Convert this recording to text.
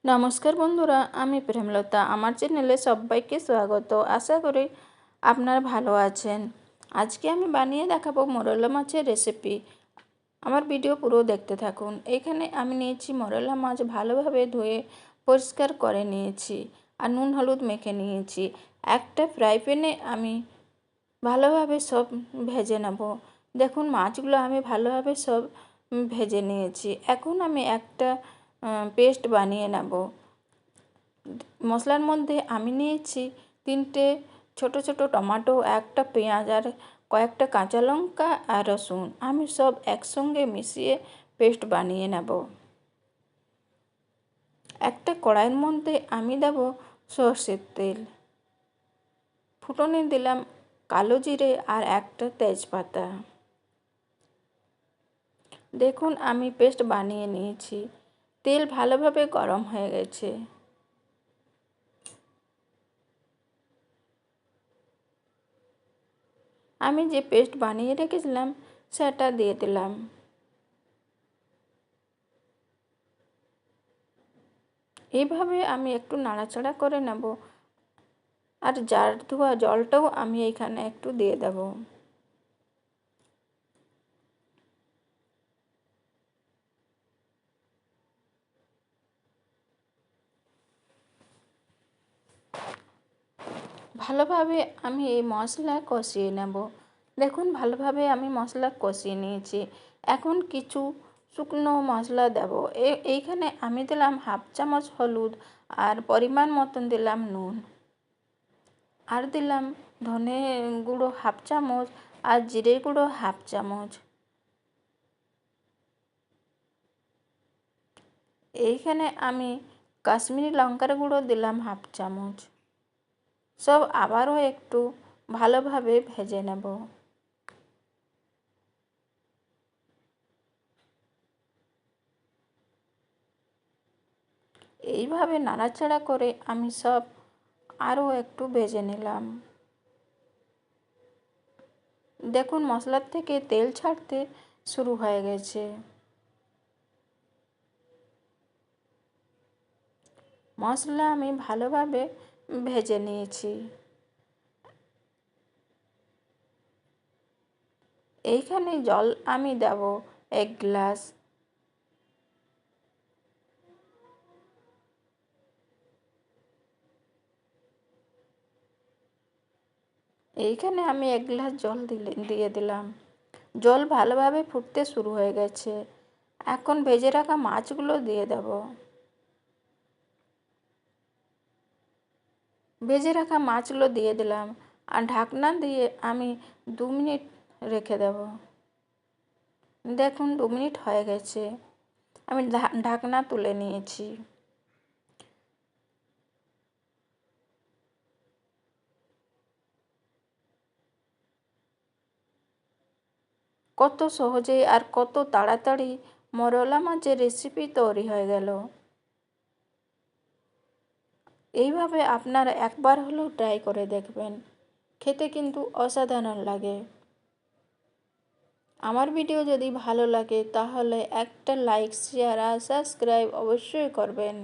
নমস্কার বন্ধুরা, আমি প্রেমলতা। আমার চ্যানেলে সবাইকে স্বাগত। আশা করি আপনারা ভালো আছেন। আজকে আমি বানিয়ে দেখাবো মোরলা মাছের রেসিপি। আমার ভিডিও পুরো দেখতে থাকুন। এখানে আমি নিয়েছি মোরলা মাছ, ভালোভাবে ধুয়ে পরিষ্কার করে নিয়েছি আর নুন হলুদ মেখে নিয়েছি। একটা ফ্রাই প্যানে আমি ভালোভাবে সব ভেজে নেব। দেখুন, মাছগুলো আমি ভালোভাবে সব ভেজে নিয়েছি। এখন আমি একটা পেস্ট বানিয়ে নেব। মশলার মধ্যে আমি নিয়েছি 3টে ছোট ছোট টমেটো, একটা পেঁয়াজ আর কয়েকটা কাঁচা লঙ্কা আর রসুন। আমি সব একসঙ্গে মিশিয়ে পেস্ট বানিয়ে নেব। একটা কড়াইয়ের মধ্যে আমি দেব সর্ষের তেল। ফুটনে দিলাম কালো জিরে আর একটা তেজপাতা। দেখুন, আমি পেস্ট বানিয়ে নিয়েছি। তেল ভালোভাবে গরম হয়ে গেছে। আমি যে পেস্ট বানিয়ে রেখেছিলাম সেটা দিয়ে দিলাম। এইভাবে আমি একটু নাড়াচাড়া করে নেব। আর জার ধোয়া জলটাও আমি এখানে একটু দিয়ে দেব। ভালোভাবে আমি এই মশলা কষিয়ে নেব। দেখুন, ভালোভাবে আমি মশলা কষিয়ে নিয়েছি। এখন কিছু শুকনো মশলা দেব। এইখানে আমি দিলাম 1/2 চামচ হলুদ আর পরিমাণ মতন দিলাম নুন, আর দিলাম ধনে গুঁড়ো 1/2 চামচ আর জিরে গুঁড়ো 1/2 চামচ। এইখানে আমি কাশ্মীরি লঙ্কার গুঁড়ো দিলাম 1/2 চামচ। সব আবারও একটু ভালোভাবে ভেজে নেব। এইভাবে নাড়াচাড়া করে আমি সব আরও একটু ভেজে নিলাম। দেখুন, মশলার থেকে তেল ছাড়তে শুরু হয়ে গেছে। মশলা আমি ভালোভাবে ভেজে নিয়েছি। এইখানে জল আমি দেব 1 গ্লাস। এইখানে আমি 1 গ্লাস জল দিয়ে দিলাম। জল ভালোভাবে ফুটতে শুরু হয়ে গেছে। এখন ভেজে রাখা মাছগুলো দিয়ে দেব। ভেজে রাখা মাছগুলো দিয়ে দিলাম আর ঢাকনা দিয়ে আমি 2 মিনিট রেখে দেব। দেখুন, 2 মিনিট হয়ে গেছে। আমি ঢাকনা তুলে নিয়েছি। কত সহজে আর কত তাড়াতাড়ি মোরলা মাছের রেসিপি তৈরি হয়ে গেল। এইভাবে আপনারা একবার হলেও ট্রাই করে দেখবেন। খেতে কিন্তু অসাধারণ লাগে। আমার ভিডিও যদি ভালো লাগে তাহলে একটা লাইক, শেয়ার আর সাবস্ক্রাইব অবশ্যই করবেন।